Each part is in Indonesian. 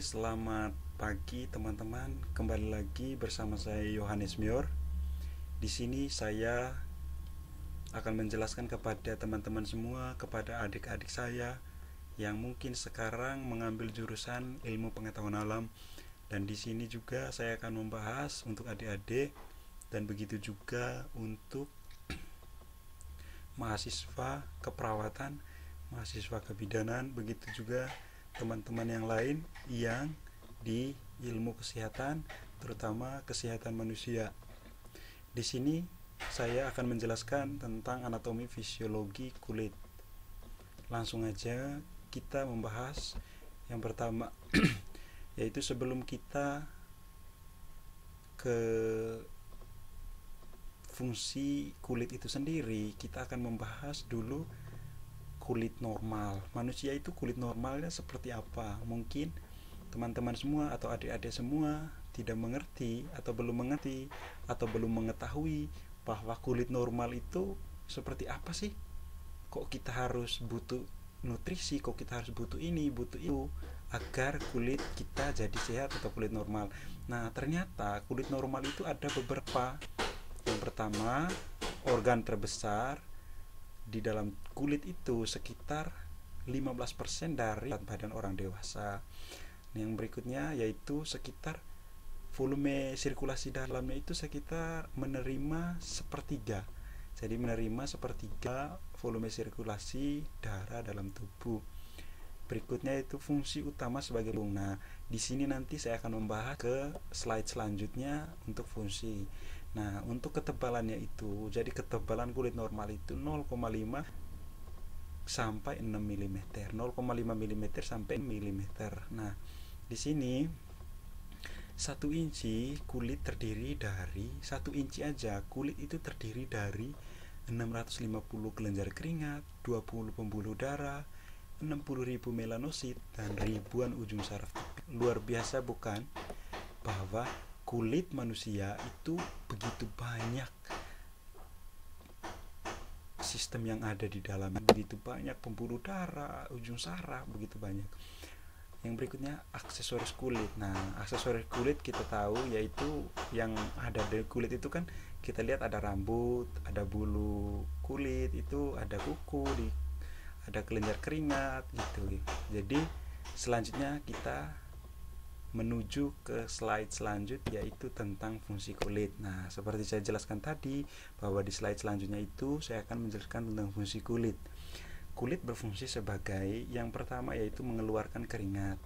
Selamat pagi teman-teman. Kembali lagi bersama saya Yohanes Mior. Di sini saya akan menjelaskan kepada teman-teman semua, kepada adik-adik saya yang mungkin sekarang mengambil jurusan Ilmu Pengetahuan Alam. Dan di sini juga saya akan membahas untuk adik-adik dan begitu juga untuk mahasiswa keperawatan, mahasiswa kebidanan, begitu juga teman-teman yang lain yang di ilmu kesehatan, terutama kesehatan manusia. Di sini saya akan menjelaskan tentang anatomi fisiologi kulit. Langsung aja kita membahas yang pertama yaitu sebelum kita ke fungsi kulit itu sendiri, kita akan membahas dulu kulit normal. Manusia itu kulit normalnya seperti apa? Mungkin teman-teman semua atau adik-adik semua tidak mengerti atau belum mengerti atau belum mengetahui bahwa kulit normal itu seperti apa sih? Kok kita harus butuh nutrisi, kok kita harus butuh ini, butuh itu agar kulit kita jadi sehat atau kulit normal. Nah, ternyata kulit normal itu ada beberapa. Yang pertama, organ terbesar di dalam kulit itu sekitar 15% dari badan orang dewasa. Yang berikutnya yaitu sekitar volume sirkulasi dalamnya itu sekitar menerima sepertiga. Jadi menerima sepertiga volume sirkulasi darah dalam tubuh. Berikutnya itu fungsi utama sebagai lambung. Nah, di sini nanti saya akan membahas ke slide selanjutnya untuk fungsi. Nah, untuk ketebalannya itu, jadi ketebalan kulit normal itu 0,5 sampai 6 mm. 0,5 mm sampai mm. Nah, di sini 1 inci kulit terdiri dari 1 inci aja kulit itu terdiri dari 650 kelenjar keringat, 20 pembuluh darah, 60.000 melanosit dan ribuan ujung saraf. Luar biasa bukan? Bahwa kulit manusia itu begitu banyak sistem yang ada di dalamnya, begitu banyak pembuluh darah, ujung saraf, begitu banyak. Yang berikutnya aksesoris kulit. Nah, aksesoris kulit kita tahu yaitu yang ada di kulit itu kan kita lihat ada rambut, ada bulu kulit, itu ada kuku, ada kelenjar keringat gitu. Jadi selanjutnya kita menuju ke slide selanjutnya yaitu tentang fungsi kulit. Nah, seperti saya jelaskan tadi bahwa di slide selanjutnya itu saya akan menjelaskan tentang fungsi kulit. Kulit berfungsi sebagai yang pertama yaitu mengeluarkan keringat.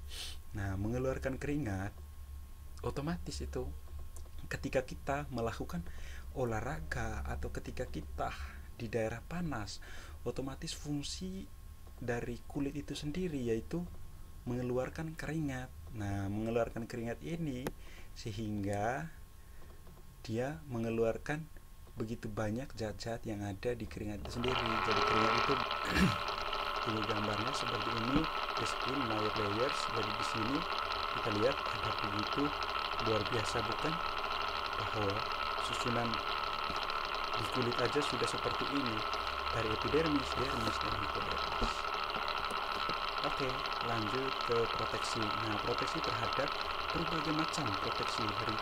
Nah, mengeluarkan keringat otomatis itu ketika kita melakukan olahraga atau ketika kita di daerah panas, otomatis fungsi dari kulit itu sendiri yaitu mengeluarkan keringat. Nah, mengeluarkan keringat ini sehingga dia mengeluarkan begitu banyak zat-zat yang ada di keringat itu sendiri. Jadi keringat itu ini gambarnya seperti ini, the skin layers. Jadi di sini kita lihat ada begitu luar biasa bukan? Bahwa susunan di kulit aja sudah seperti ini, dari epidermis, dermis, dan hipodermis. Oke, lanjut ke proteksi. Nah, proteksi terhadap berbagai macam proteksi dari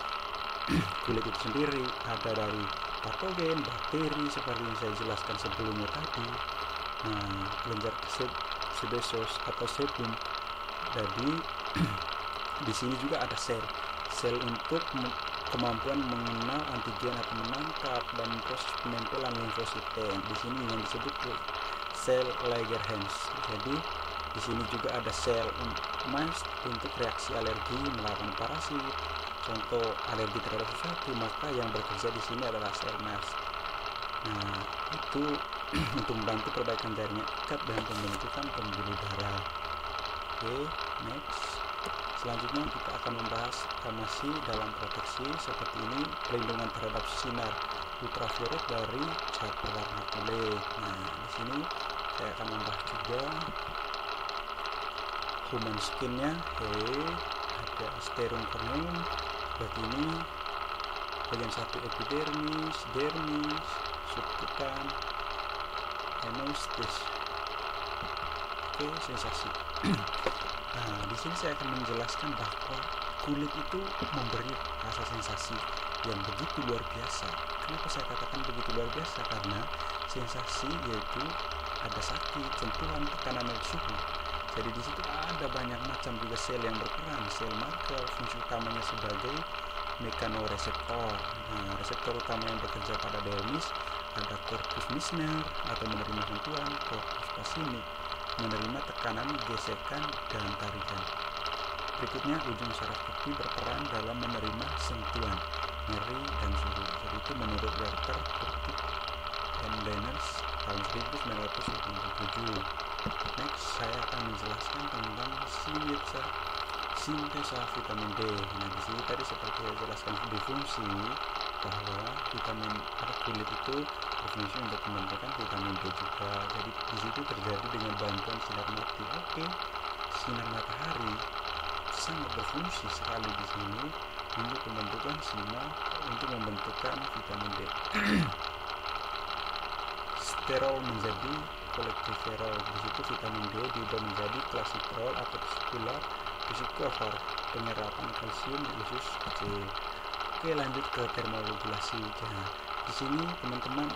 kulit itu sendiri, ada dari patogen, bakteri seperti yang saya jelaskan sebelumnya tadi. Nah, kelenjar sebaceous atau sebum. Jadi di sini juga ada sel untuk kemampuan mengenal antigen atau menangkap dan proses penempelan limfosit. Di sini yang disebut sel Langerhans. Jadi di sini juga ada sel mast untuk reaksi alergi melawan parasit. Contoh alergi terhadap sesuatu, maka yang bekerja di sini adalah sel mast. Nah, itu untuk membantu perbaikan jaringan ikat dan pembentukan pembuluh darah. Oke, next. Selanjutnya kita akan membahas masih dalam proteksi seperti ini, perlindungan terhadap sinar ultraviolet dari zat pewarna kulit. Nah, di sini saya akan membahas juga human skinnya. Ada sterum corneum. Seperti ini bagian satu epidermis, dermis, subkutan, hemostasis. Oke, sensasi. Nah, di sini saya akan menjelaskan bahwa kulit itu memberi rasa sensasi yang begitu luar biasa. Kenapa saya katakan begitu luar biasa? Karena sensasi yaitu ada sakit, sentuhan, tekanan, dan suhu. Jadi di situ ada banyak macam juga sel yang berperan. Sel Merkel fungsi utamanya sebagai mekanoreseptor. Nah, reseptor utama yang bekerja pada dermis ada corpus Meissner atau menerima sentuhan, corpus Pacini menerima tekanan, gesekan, dan tarikan. Berikutnya ujung saraf kaki berperan dalam menerima sentuhan, nyeri, dan suhu. Jadi itu menurut Werther Kurtip and Denners tahun 1997. Next, saya akan menjelaskan tentang sintesa vitamin D. Nah, di sini tadi seperti saya jelaskan di fungsi bahwa vitamin kulit itu berfungsi untuk membentukkan vitamin D juga. Jadi di situ terjadi dengan bantuan sinar matahari. Oke, sinar matahari sangat berfungsi sekali di sini untuk pembentukan membentukkan vitamin D. Sterol menjadi kolektiferol. Di situ vitamin D diubah menjadi klasiferol atau psikofor penyerapan kalsium di usus kecil. Oke, lanjut ke termoregulasi. Nah, di sini teman-teman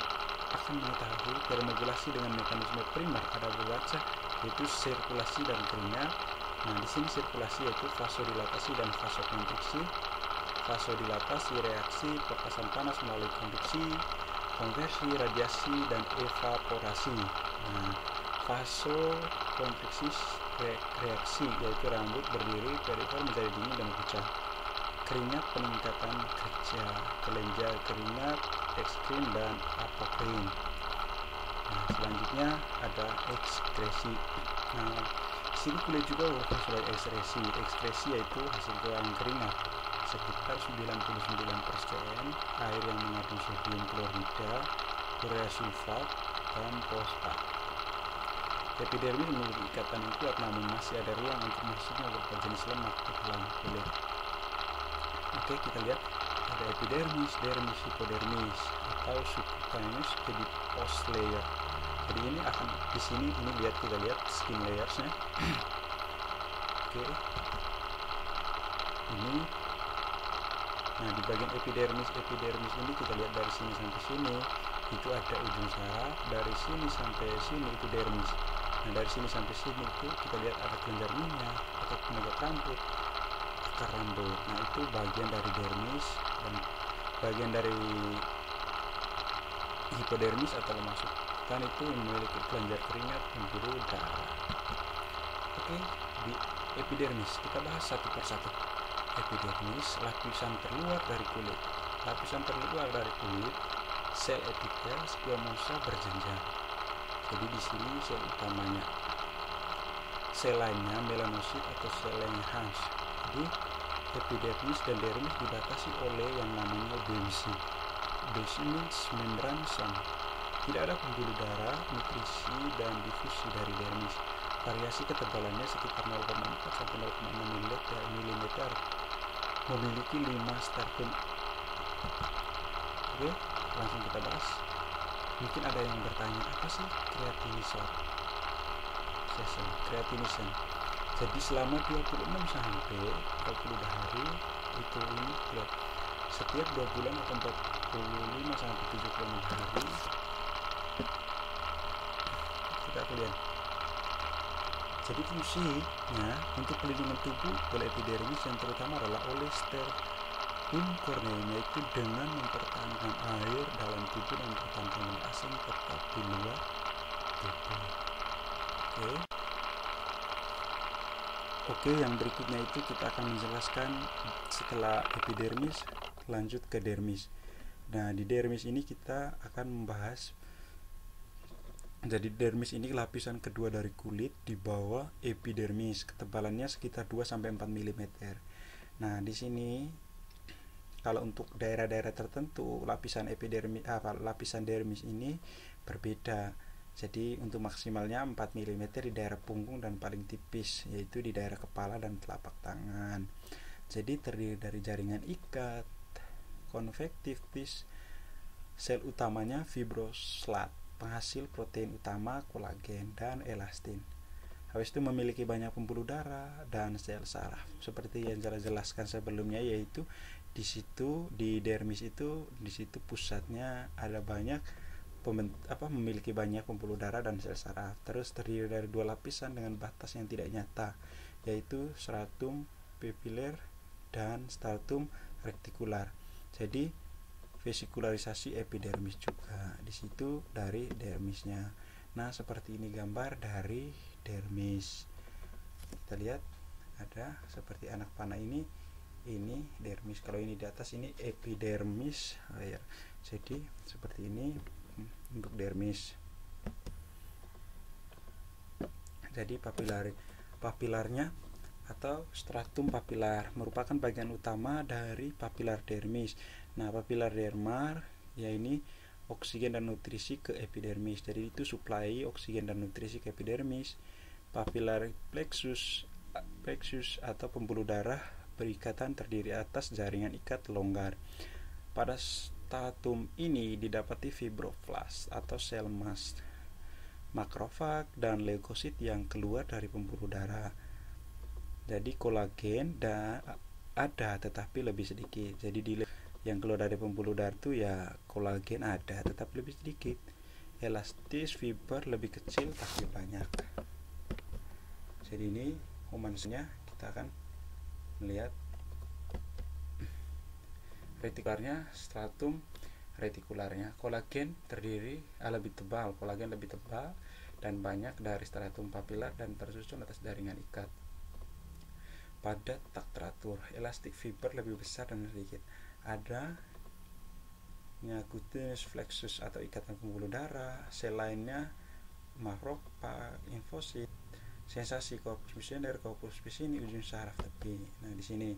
akan mengetahui termoregulasi dengan mekanisme primer ada beberapa, yaitu sirkulasi dan keringat. Nah, di sini sirkulasi yaitu vasodilatasi dan vasokonstriksi. Vasodilatasi reaksi perpekasan panas melalui konduksi, konversi, radiasi, dan evaporasi. Nah, vasokonstriksi reaksi yaitu rambut berdiri, perifer menjadi dingin dan pucat. Keringat peningkatan kerja kelenjar keringat, ekskrin, dan apokrin. Nah, selanjutnya ada ekskresi. Nah, sini kulit juga berfungsi sebagai ekskresi. Ekskresi yaitu hasil keluaran keringat. Sekitar 99% air yang mengandung sodium klorida, urea sulfat, dan fosfat. Epidermis memiliki ikatan yang kuat, namun masih ada ruang untuk masuknya beberapa jenis lemak ke dalam kulit. Oke, kita lihat ada epidermis, dermis, hipodermis atau subcutaneous adipose layer. Jadi ini akan di sini kita lihat skin layersnya. Oke, ini. Nah, di bagian epidermis ini kita lihat dari sini sampai sini itu ada ujung saraf, dari sini sampai sini itu dermis. Nah, dari sini sampai sini itu kita lihat ada kelenjar minyak atau penegak rambut, akar rambut. Nah, itu bagian dari dermis, dan bagian dari hipodermis atau lemak subkutan itu memiliki kelenjar keringat, pembuluh darah. Oke, di epidermis kita bahas satu persatu. Epidermis, lapisan terluar dari kulit. Lapisan terluar dari kulit, sel epitel squamosa berjenjang. Jadi di sini sel utamanya. Sel lainnya melanosit atau sel Langerhans. Jadi epidermis dan dermis dibatasi oleh yang namanya BMC. BMC means membran some. Tidak ada pembuluh darah, nutrisi, dan difusi dari dermis. Variasi ketebalannya sekitar 0,4 sampai 0,6 mm. Memiliki 5 stertum. Oke, langsung kita bahas. Mungkin ada yang bertanya, apa sih kreatinisasi? Jadi selama 26 sampai 40 hari itu ini setiap 2 bulan atau 45 sampai 76 hari kita lihat. Jadi fungsinya untuk pelindungan tubuh oleh epidermis yang terutama adalah oleh stertum corneum, yaitu dengan mempertahankan air dalam tubuh dan mempertahankan asam tetap di luar tubuh. Oke, yang berikutnya itu kita akan menjelaskan setelah epidermis lanjut ke dermis. Nah, di dermis ini kita akan membahas. Jadi dermis ini lapisan kedua dari kulit di bawah epidermis, ketebalannya sekitar 2 sampai 4 mm. Nah, di sini kalau untuk daerah-daerah tertentu lapisan dermis ini berbeda. Jadi untuk maksimalnya 4 mm di daerah punggung dan paling tipis yaitu di daerah kepala dan telapak tangan. Jadi terdiri dari jaringan ikat, konvektif pis, sel utamanya fibroslat, penghasil protein utama kolagen dan elastin. Habis itu memiliki banyak pembuluh darah dan sel saraf. Seperti yang jelaskan sebelumnya, yaitu di situ di dermis itu, di situ pusatnya ada banyak memiliki banyak pembuluh darah dan sel saraf. Terus terdiri dari dua lapisan dengan batas yang tidak nyata, yaitu stratum papiler dan stratum retikular. Jadi vesikularisasi epidermis juga di situ dari dermisnya. Nah, seperti ini gambar dari dermis. Kita lihat ada seperti anak panah ini dermis. Kalau ini di atas ini epidermis. Jadi seperti ini untuk dermis. Jadi papilarnya atau stratum papilar merupakan bagian utama dari papilar dermis. Nah, papilar dermar ya ini oksigen dan nutrisi ke epidermis. Jadi itu suplai oksigen dan nutrisi ke epidermis. Papilar plexus atau pembuluh darah berikatan terdiri atas jaringan ikat longgar. Pada stratum ini didapati fibroblast atau sel mast, makrofag dan leukosit yang keluar dari pembuluh darah. Jadi kolagen ada tetapi lebih sedikit. Jadi yang keluar dari pembuluh darah itu ya kolagen ada tetapi lebih sedikit. Elastis fiber lebih kecil tapi banyak. Jadi ini humansnya kita akan melihat retikularnya, stratum retikularnya. Kolagen lebih tebal, kolagen lebih tebal dan banyak dari stratum papilar dan tersusun atas jaringan ikat. Padat tak teratur, elastik fiber lebih besar dan sedikit. Ada cutaneous flexus atau ikatan pembuluh darah. Sel lainnya makrofag, infosit, sensasi corpus pisciner, corpus piscini, ujung saraf tepi. Nah, di sini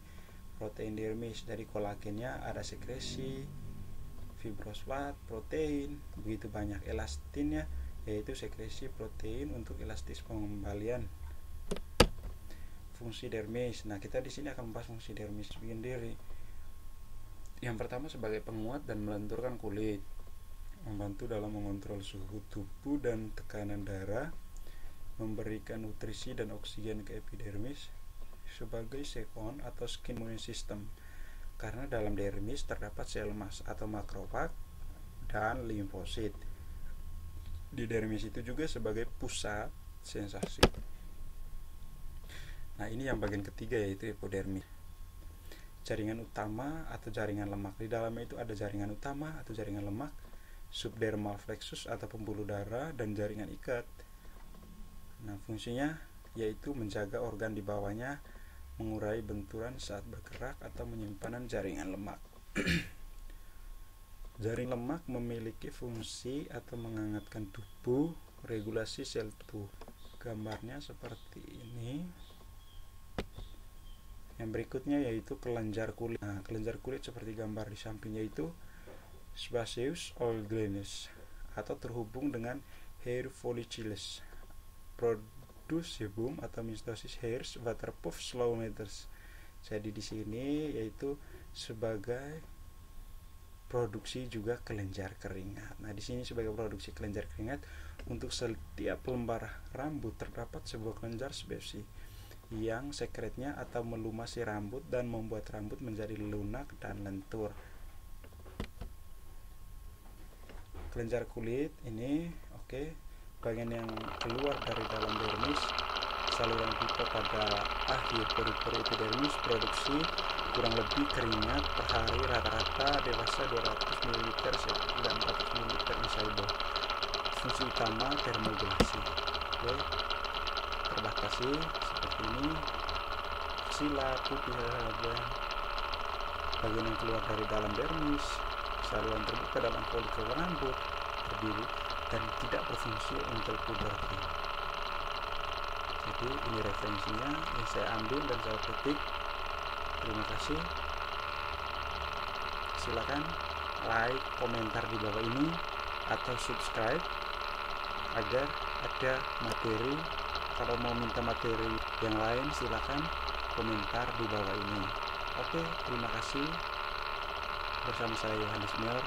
protein dermis dari kolagennya ada sekresi, fibroslat, protein, begitu banyak. Elastinnya yaitu sekresi protein untuk elastis pengembalian. Fungsi dermis. Nah, kita di sini akan membahas fungsi dermis sendiri. Yang pertama sebagai penguat dan melenturkan kulit, membantu dalam mengontrol suhu tubuh dan tekanan darah, memberikan nutrisi dan oksigen ke epidermis, sebagai sekon atau skin immune system, karena dalam dermis terdapat sel mast atau makrofag dan limfosit. Di dermis itu juga sebagai pusat sensasi. Nah, ini yang bagian ketiga yaitu epidermis. Jaringan utama atau jaringan lemak. Di dalamnya itu ada jaringan utama atau jaringan lemak, subdermal plexus atau pembuluh darah, dan jaringan ikat. Nah, fungsinya yaitu menjaga organ di bawahnya, mengurai benturan saat bergerak atau penyimpanan jaringan lemak. Jaring lemak memiliki fungsi atau menghangatkan tubuh, regulasi sel tubuh. Gambarnya seperti ini. Yang berikutnya yaitu kelenjar kulit. Nah, kelenjar kulit seperti gambar di samping yaitu sebaceous glands atau terhubung dengan hair follicles, produce sebum atau mitosis hairs, waterpuff slow meters. Jadi di sini yaitu sebagai produksi juga kelenjar keringat. Nah, di sini sebagai produksi kelenjar keringat, untuk setiap lembar rambut terdapat sebuah kelenjar sebesi yang sekretnya atau melumasi rambut dan membuat rambut menjadi lunak dan lentur. Kelenjar kulit ini bagian yang keluar dari dalam dermis, saluran pipa pada akhir pori-pori epidermis produksi kurang lebih keringat per hari, rata-rata dewasa 200 ml dan 400 ml insaido. Fungsi utama termogulasi. Terbatasi seperti ini. Sila, pupil, bagian yang keluar dari dalam dermis, saluran terbuka dalam folikel rambut terdiri dan tidak berfungsi untuk puberti. Jadi ini referensinya yang saya ambil dan saya petik. Terima kasih. Silakan like, komentar di bawah ini atau subscribe agar ada materi. Kalau mau minta materi yang lain silakan komentar di bawah ini. Oke, terima kasih. Bersama saya Yohanes Mior.